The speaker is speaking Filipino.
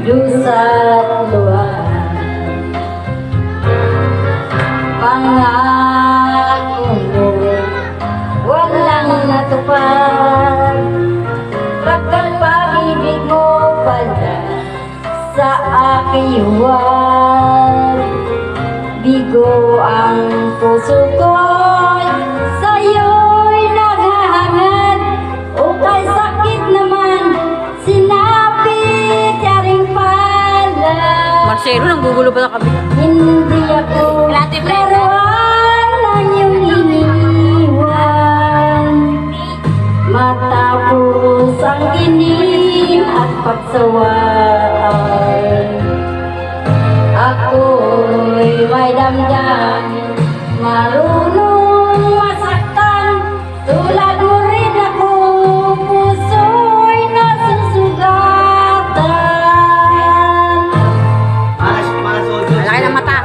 Dusa't luhaan, pangako mo walang natupad. Pagkat pag-ibig mo pala sa aking huwag, bigo ang puso ko'y sa'yo'y naghahangad. O kay sakit naman, sinapit yaring pala. Marcelo, nanggugulo pa na kami. Hindi ako laruan ng iyong iniwan. Matapos ang dilim at pagsawaan, ako'y may damdam, marunong masaktan. Tulad mo rin ako, puso'y nasusugatan. Malaki ng mata.